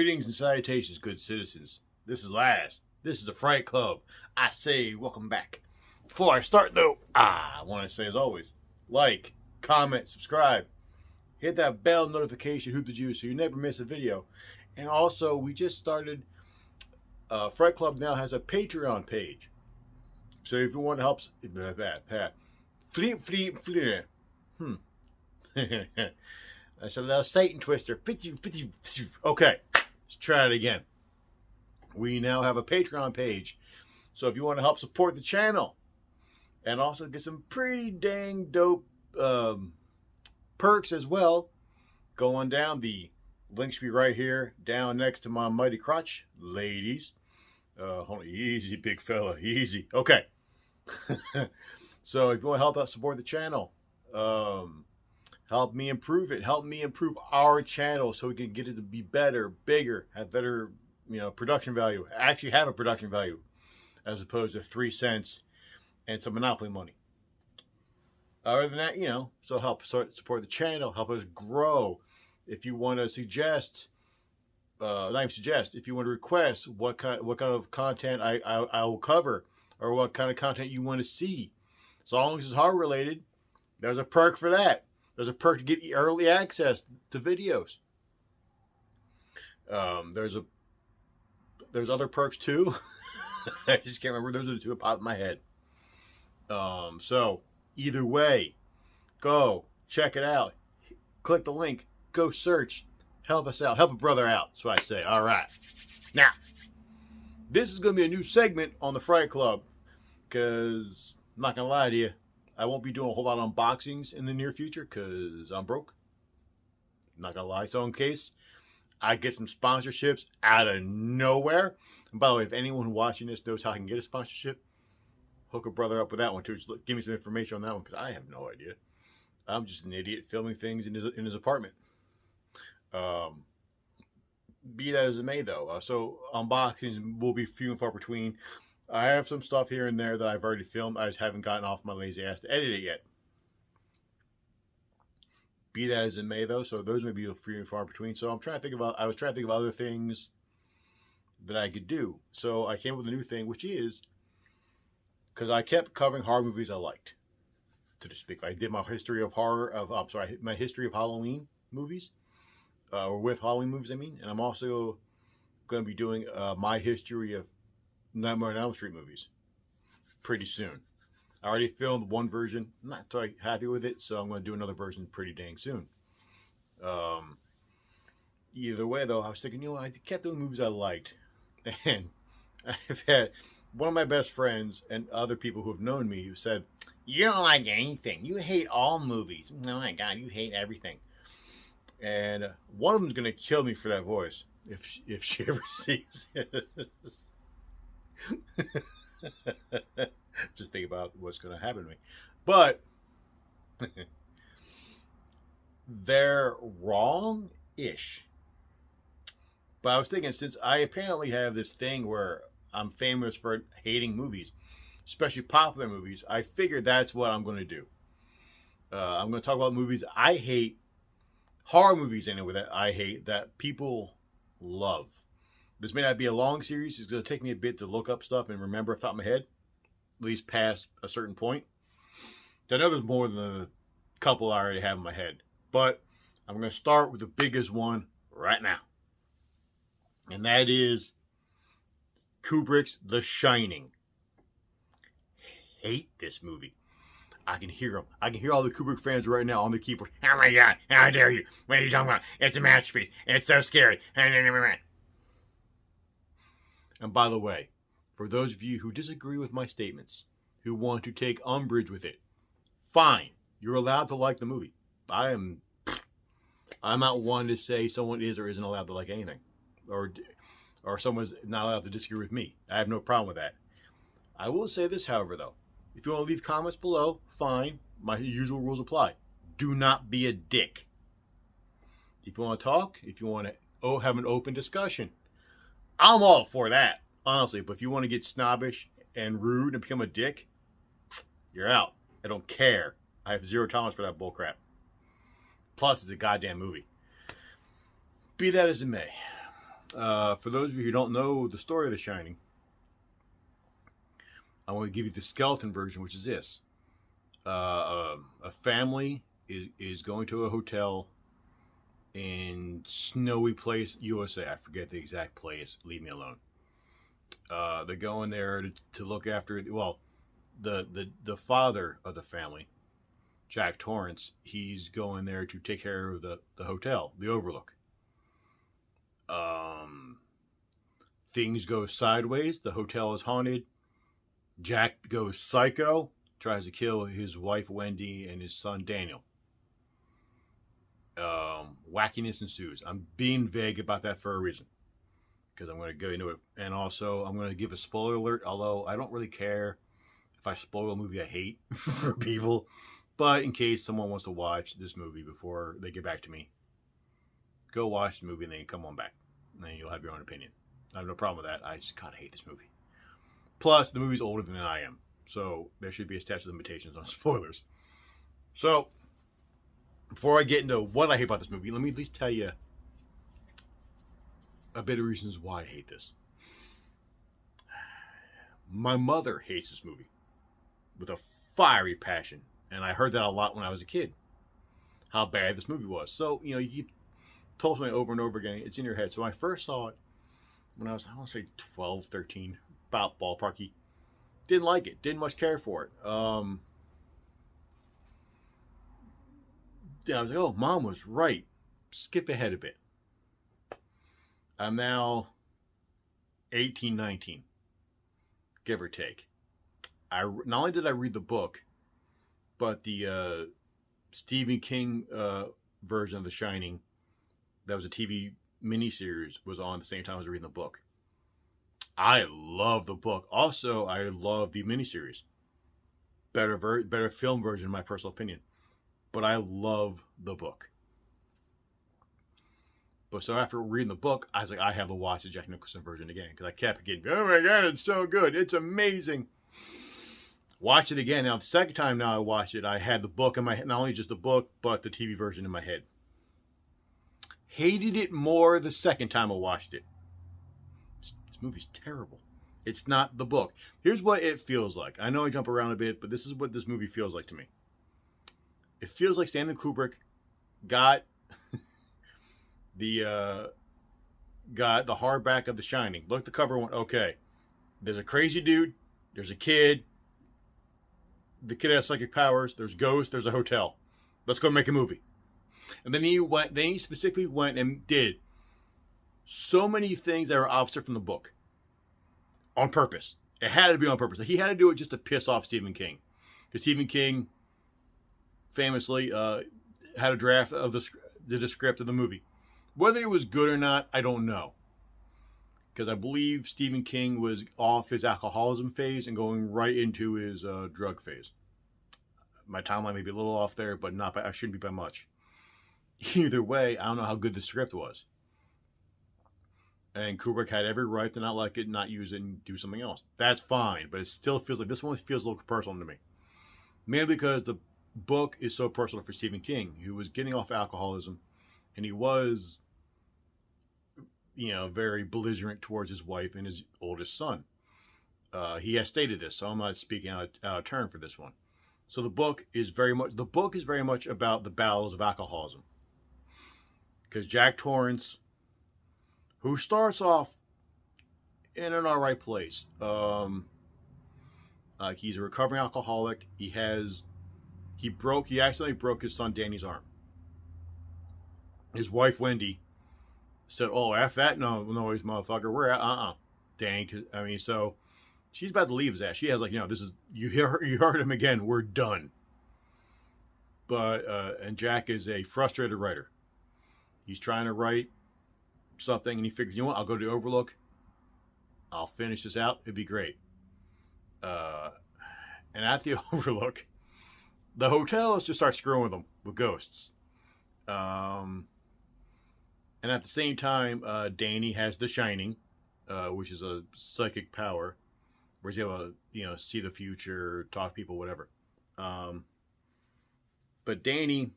Greetings and salutations, good citizens. This is Laz. This is the Fright Club. I say welcome back. Before I start though, I want to say as always, like, comment, subscribe, hit that bell notification, hoop the juice, so you never miss a video. And also, we just started, Fright Club now has a Patreon page. So if you want to help, that's a little Satan twister. Okay, let's try it again. We now have a Patreon page. So if you want to help support the channel and also get some pretty dang dope perks as well, go on down. The link should be right here, down next to my mighty crotch, ladies. Hold on, easy, big fella, easy. Okay. So if you want to help us support the channel, help me improve it. Help me improve our channel so we can get it to be better, bigger, have better, production value. Actually have a production value as opposed to 3 cents and some Monopoly money. Other than that, so help support the channel, help us grow. If you want to suggest, not even suggest, if you want to request what kind of content I will cover or what kind of content you want to see, as long as it's horror related, there's a perk for that. There's a perk to get early access to videos. There's other perks too. I just can't remember. Those are the two that pop in my head. So either way, go check it out. Click the link. Go search. Help us out. Help a brother out. That's what I say. All right. Now, this is going to be a new segment on the Fright Club because I'm not going to lie to you, I won't be doing a whole lot of unboxings in the near future because I'm broke. I'm not going to lie. So in case I get some sponsorships out of nowhere, and by the way, if anyone watching this knows how I can get a sponsorship, hook a brother up with that one too. Just give me some information on that one because I have no idea. I'm just an idiot filming things in his apartment. Be that as it may, though. So unboxings will be few and far between. I have some stuff here and there that I've already filmed. I just haven't gotten off my lazy ass to edit it yet. Be that as it may, though. So those may be few and far between. So I was trying to think of other things that I could do. So I came up with a new thing, which is because I kept covering horror movies I liked, so to speak. I did my history of my history of Halloween movies. Or with Halloween movies, I mean. And I'm also going to be doing my history of Nightmare on Elm Street movies pretty soon. I already filmed one version. I'm not totally happy with it, so I'm going to do another version pretty dang soon. Either way, though, I was thinking, I kept doing movies I liked. And I've had one of my best friends and other people who have known me who said, "You don't like anything. You hate all movies. Oh my God, you hate everything." And one of them's going to kill me for that voice if she ever sees it. Just think about what's going to happen to me. But they're wrong-ish. But I was thinking, since I apparently have this thing where I'm famous for hating movies, especially popular movies, I figured that's what I'm going to do. I'm going to talk about movies I hate. Horror movies, anyway, that I hate, that people love. This may not be a long series. It's going to take me a bit to look up stuff and remember off the top of my head, at least past a certain point. I know there's more than a couple I already have in my head. But I'm going to start with the biggest one right now. And that is Kubrick's The Shining. Hate this movie. I can hear them. I can hear all the Kubrick fans right now on the keyboard. Oh my God, how dare you? What are you talking about? It's a masterpiece. It's so scary. And by the way, for those of you who disagree with my statements, who want to take umbrage with it, fine. You're allowed to like the movie. I'm not one to say someone is or isn't allowed to like anything. Or someone's not allowed to disagree with me. I have no problem with that. I will say this, however, though. If you want to leave comments below, fine. My usual rules apply. Do not be a dick. If you want to talk, if you want to have an open discussion, I'm all for that, honestly. But if you want to get snobbish and rude and become a dick, you're out. I don't care. I have zero tolerance for that bullcrap. Plus, it's a goddamn movie. Be that as it may, For those of you who don't know the story of The Shining, I want to give you the skeleton version, which is this. A family is going to a hotel in snowy place, USA. I forget the exact place. Leave me alone. They're going there to look after, well, the father of the family, Jack Torrance, he's going there to take care of the hotel, the Overlook. Things go sideways. The hotel is haunted. Jack goes psycho, tries to kill his wife Wendy and his son Daniel. Wackiness ensues. I'm being vague about that for a reason, because I'm going to go into it. And also, I'm going to give a spoiler alert, although I don't really care if I spoil a movie I hate for people. But in case someone wants to watch this movie before they get back to me, go watch the movie and then come on back. And then you'll have your own opinion. I have no problem with that. I just kind of hate this movie. Plus, the movie's older than I am. So there should be a statute of limitations on spoilers. So, before I get into what I hate about this movie, let me at least tell you a bit of reasons why I hate this. My mother hates this movie with a fiery passion. And I heard that a lot when I was a kid. How bad this movie was. So, you keep told me over and over again. It's in your head. So I first saw it when I was, I want to say 12, 13, about ballparky. Didn't like it. Didn't much care for it. I was like, oh, Mom was right. Skip ahead a bit. I'm now 18, 19, give or take. Not only did I read the book, but the Stephen King version of The Shining, that was a TV miniseries, was on at the same time as reading the book. I love the book. Also, I love the miniseries. Better film version, in my personal opinion. But I love the book. But so after reading the book, I was like, I have to watch the Jack Nicholson version again. Because I kept getting, oh my God, it's so good. It's amazing. Watch it again. Now, the second time now I watched it, I had the book in my head. Not only just the book, but the TV version in my head. Hated it more the second time I watched it. This movie's terrible. It's not the book. Here's what it feels like. I know I jump around a bit, but this is what this movie feels like to me. It feels like Stanley Kubrick got the hardback of The Shining. Looked at the cover and went, okay, there's a crazy dude, there's a kid, the kid has psychic powers, there's ghosts, there's a hotel. Let's go make a movie. And then he specifically went and did so many things that are opposite from the book. On purpose. It had to be on purpose. He had to do it just to piss off Stephen King. Because Stephen King famously had a draft of the script of the movie. Whether it was good or not, I don't know. Because I believe Stephen King was off his alcoholism phase and going right into his drug phase. My timeline may be a little off there, but I shouldn't be by much. Either way, I don't know how good the script was. And Kubrick had every right to not like it, not use it, and do something else. That's fine, but it still feels like this one feels a little personal to me. Mainly because the book is so personal for Stephen King, who was getting off alcoholism, and he was, very belligerent towards his wife and his oldest son. He has stated this, so I'm not speaking out of turn for this one. So the book is very much about the battles of alcoholism. Because Jack Torrance, who starts off in an alright place, he's a recovering alcoholic. He accidentally broke his son Danny's arm. His wife Wendy said, "Oh, F that noise, motherfucker. We're at Danny." So she's about to leave his ass. She has this is you heard him again. We're done. But and Jack is a frustrated writer. He's trying to write something, and he figures, I'll go to the Overlook. I'll finish this out. It'd be great. And at the Overlook, the hotels just start screwing with them with ghosts. And at the same time, Danny has The Shining, which is a psychic power, where he's able to, see the future, talk to people, whatever. But Danny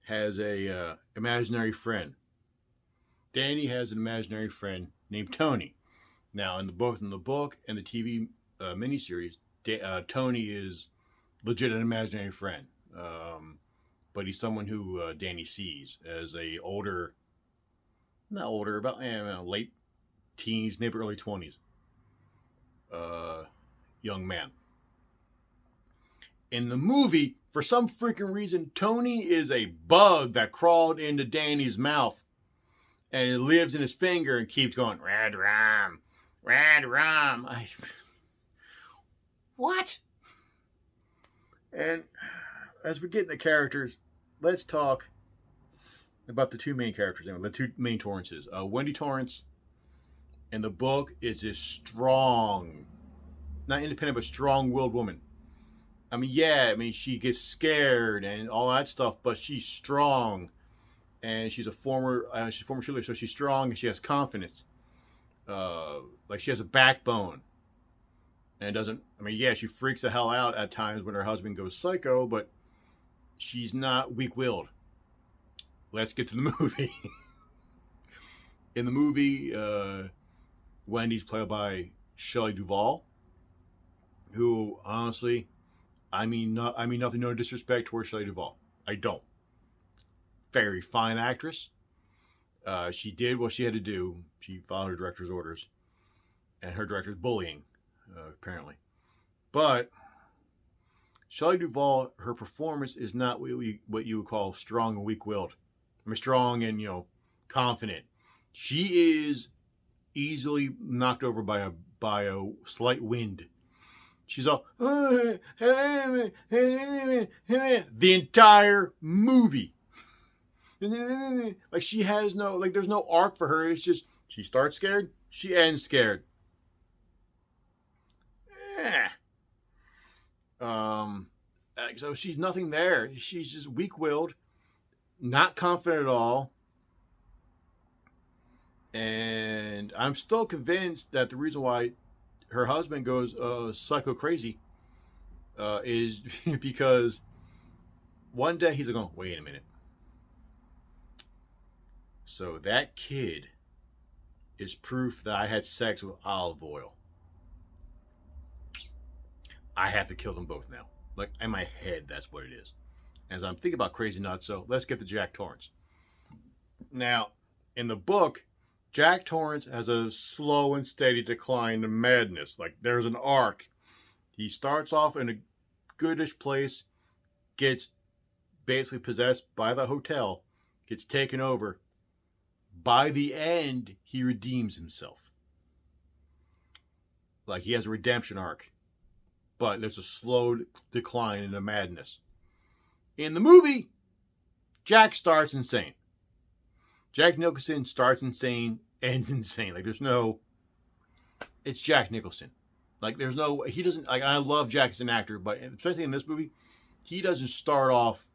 has a imaginary friend Danny has an imaginary friend named Tony. Now, in the book and the TV miniseries, Tony is legit an imaginary friend, but he's someone who Danny sees as a older, not older, about late teens, maybe early 20s, young man. In the movie, for some freaking reason, Tony is a bug that crawled into Danny's mouth, and it lives in his finger and keeps going, "Red rum, red rum." What? And as we get in the characters, let's talk about the two main characters, the two main Torrances. Wendy Torrance in the book is this strong, not independent, but strong-willed woman. I mean, she gets scared and all that stuff, but she's strong, and she's a former cheerleader, so she's strong and she has confidence. Like she has a backbone, and doesn't. I mean, yeah, she freaks the hell out at times when her husband goes psycho, but she's not weak-willed. Let's get to the movie. In the movie, Wendy's played by Shelley Duvall, who honestly, I mean nothing, no disrespect towards Shelley Duvall. I don't. Very fine actress. She did what she had to do. She followed her director's orders, and her director's bullying, apparently. But Shelley Duvall, her performance is not what you would call strong and weak-willed. I mean, strong and confident. She is easily knocked over by a slight wind. She's all the entire movie. Like she has no, like there's no arc for her. It's just she starts scared, she ends scared. So she's nothing there. She's just weak-willed, not confident at all. And I'm still convinced that the reason why her husband goes psycho crazy is because one day he's going, wait a minute. So that kid is proof that I had sex with olive oil. I have to kill them both now. Like, in my head, that's what it is. As I'm thinking about Crazy Nuts, so let's get to Jack Torrance. Now, in the book, Jack Torrance has a slow and steady decline to madness. Like, there's an arc. He starts off in a goodish place, gets basically possessed by the hotel, gets taken over. By the end, he redeems himself. Like, he has a redemption arc. But there's a slow decline into madness. In the movie, Jack starts insane. Jack Nicholson starts insane, ends insane. Like, there's no... It's Jack Nicholson. Like, there's no... He doesn't... Like, I love Jack as an actor, but especially in this movie, he doesn't start off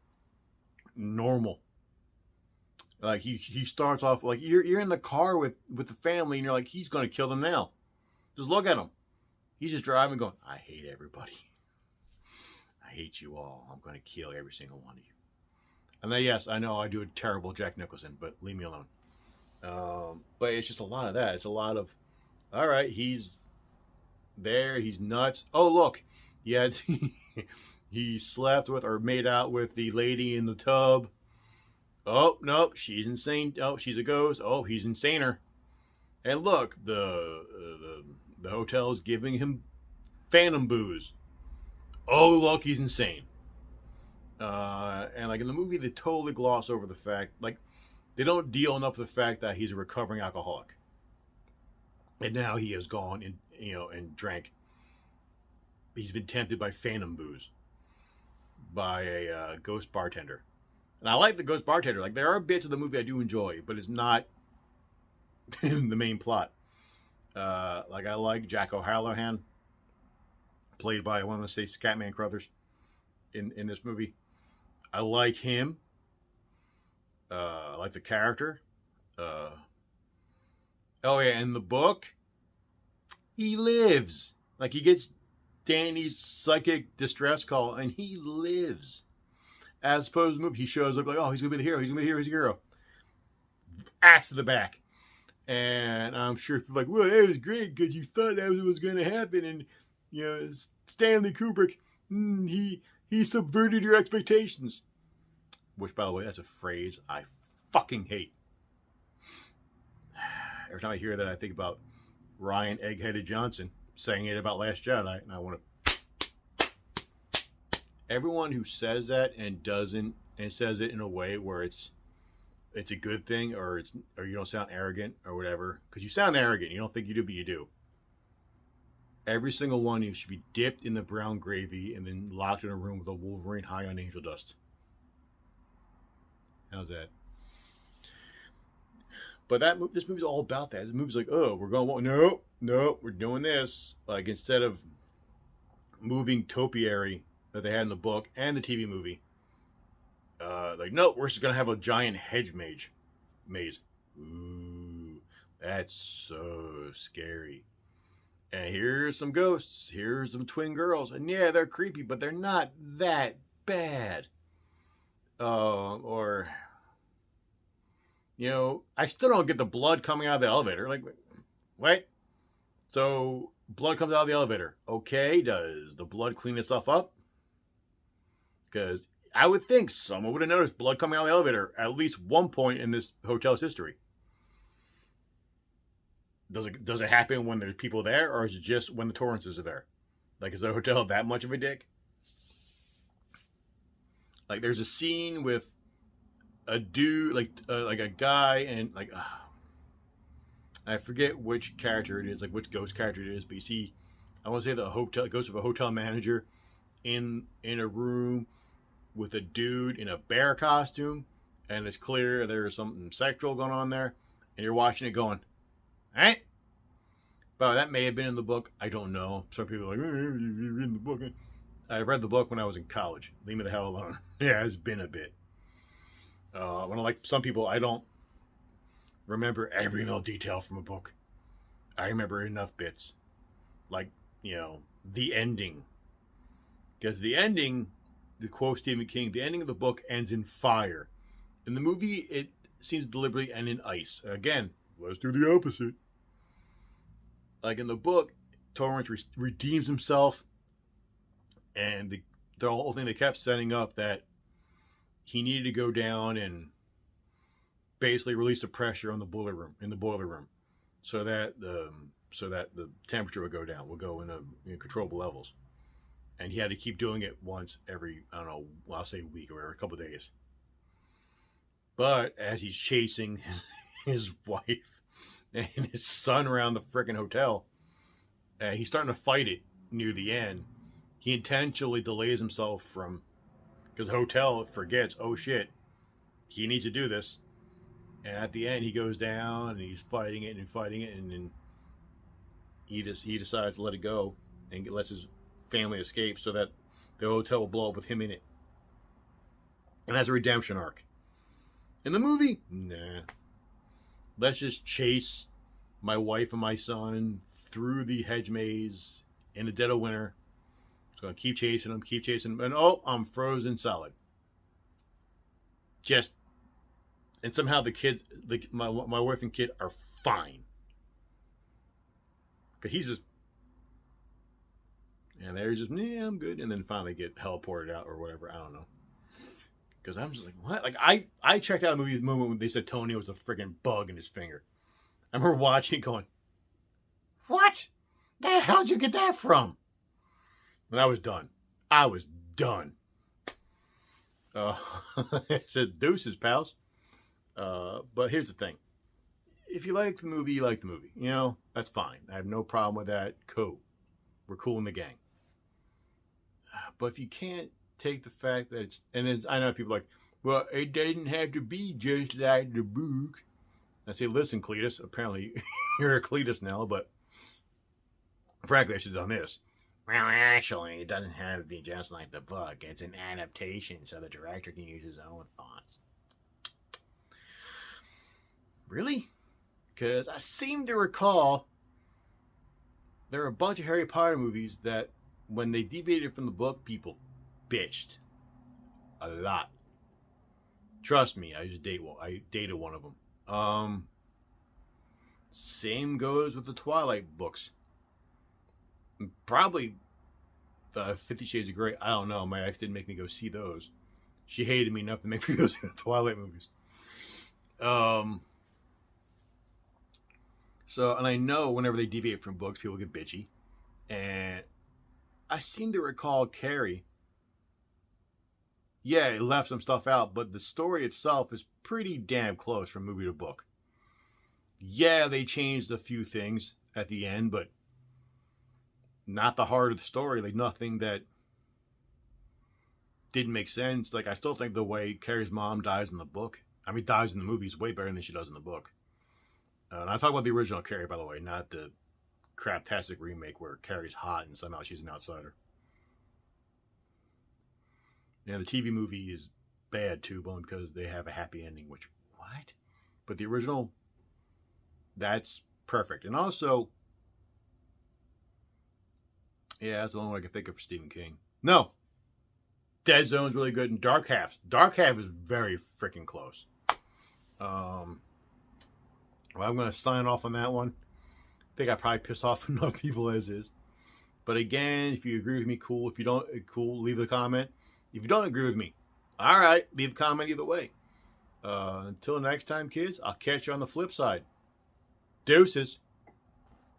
normal. Like, he starts off... Like, you're in the car with the family, and you're like, he's going to kill them now. Just look at him. He's just driving going, I hate everybody. I hate you all. I'm going to kill every single one of you. And then, yes, I know I do a terrible Jack Nicholson, but leave me alone. But it's just a lot of that. It's a lot of, all right, he's there. He's nuts. Oh, look. He slept with or made out with the lady in the tub. Oh, nope, she's insane. Oh, she's a ghost. Oh, he's insaner. And look, the hotel is giving him phantom booze. Oh, look, he's insane. And like in the movie, they totally gloss over the fact, like they don't deal enough with the fact that he's a recovering alcoholic. And now he has gone and, and drank. He's been tempted by phantom booze by a ghost bartender. And I like the ghost bartender. Like there are bits of the movie I do enjoy, but it's not the main plot. Like I like Jack O'Halloran, played by, I want to say, Scatman Crothers in this movie. I like him. I like the character. Oh yeah, in the book, he lives. Like he gets Danny's psychic distress call, and he lives. As opposed to the movie, he shows up like, oh, he's gonna be the hero. He's gonna be the hero. He's a hero. Axe to the back. And I'm sure people are like, well, that was great because you thought that was going to happen. And, you know, Stanley Kubrick, he subverted your expectations. Which, by the way, that's a phrase I fucking hate. Every time I hear that, I think about Ryan Eggheaded Johnson saying it about Last Jedi. And I want to... Everyone who says that and doesn't, and says it in a way where it's a good thing, or you don't sound arrogant or whatever, because you sound arrogant. You don't think you do, but you do. Every single one of you should be dipped in the brown gravy and then locked in a room with a Wolverine high on angel dust. How's that? But this movie's all about that. This movie's like, oh, we're going, no, we're doing this. Like, instead of moving topiary that they had in the book and the TV movie, like, no, we're just going to have a giant hedge maze. Ooh, that's so scary. And here's some ghosts. Here's some twin girls. And yeah, they're creepy, but they're not that bad. Or, you know, I still don't get the blood coming out of the elevator. Like, what? So, blood comes out of the elevator. Okay, does the blood clean itself up? Because I would think someone would have noticed blood coming out of the elevator at least one point in this hotel's history. Does it happen when there's people there, or is it just when the Torrances are there? Like, is the hotel that much of a dick? Like, there's a scene with a dude, like a guy, and like, I forget which character it is, like which ghost character it is, but you see, I want to say the ghost of a hotel manager in a room with a dude in a bear costume, and it's clear there's something sexual going on there, and you're watching it going, eh? But that may have been in the book. I don't know. Some people are like, you read the book. I read the book when I was in college. Leave me the hell alone. Yeah, it's been a bit. When like some people, I don't remember every little detail from a book. I remember enough bits. Like, you know, the ending. Because the ending, to quote Stephen King, the ending of the book ends in fire. In the movie, it seems to deliberately end in ice. Again, let's do the opposite. Like in the book, Torrance redeems himself, and the whole thing they kept setting up that he needed to go down and basically release the pressure on the boiler room, so that the temperature would go down, would go in controllable levels, and he had to keep doing it once every, I don't know, I'll say a week or a couple of days. But as he's chasing his wife and his son around the freaking hotel, he's starting to fight it near the end. He intentionally delays himself from, because the hotel forgets, oh shit, he needs to do this. And at the end, he goes down and he's fighting it, and then he decides to let it go and lets his family escape so that the hotel will blow up with him in it. And that's a redemption arc. In the movie, nah. Let's just chase my wife and my son through the hedge maze in the dead of winter. Just gonna keep chasing them, and oh, I'm frozen solid. And somehow the kids, my wife and kid are fine. Cause he's just, and they're just, yeah, I'm good, and then finally get teleported out or whatever. I don't know. Because I'm just like, what? Like, I checked out a movie the moment when they said Tony was a freaking bug in his finger. I remember watching it going, what? The hell did you get that from? And I was done. I said, deuces, pals. But here's the thing. If you like the movie, you like the movie. You know, that's fine. I have no problem with that. Cool. We're cool in the gang. But if you can't take the fact that I know people are like, well, it doesn't have to be just like the book. I say, listen, Cletus, apparently you're a Cletus now, but frankly, I should have done this. Well, actually, it doesn't have to be just like the book. It's an adaptation, so the director can use his own thoughts. Really? Because I seem to recall there are a bunch of Harry Potter movies that when they deviated from the book, people bitched a lot. Trust me, I dated one of them. Same goes with the Twilight books. Probably 50 Shades of Grey. I don't know. My ex didn't make me go see those. She hated me enough to make me go see the Twilight movies. So, and I know whenever they deviate from books, people get bitchy. And I seem to recall Carrie. Yeah, it left some stuff out, but the story itself is pretty damn close from movie to book. Yeah, they changed a few things at the end, but not the heart of the story. Like, nothing that didn't make sense. Like, I still think the way Carrie's mom dies in the book, dies in the movie, is way better than she does in the book. And I talk about the original Carrie, by the way, not the craptastic remake where Carrie's hot and somehow she's an outsider. Yeah, the TV movie is bad too, but because they have a happy ending, which, what? But the original, that's perfect. And also, yeah, that's the only one I can think of for Stephen King. No, Dead Zone's really good, and Dark Half. Dark Half is very freaking close. Well, I'm going to sign off on that one. I think I probably pissed off enough people as is. But again, if you agree with me, cool. If you don't, cool, leave a comment. If you don't agree with me, all right, leave a comment either way. Until next time, kids, I'll catch you on the flip side. Deuces.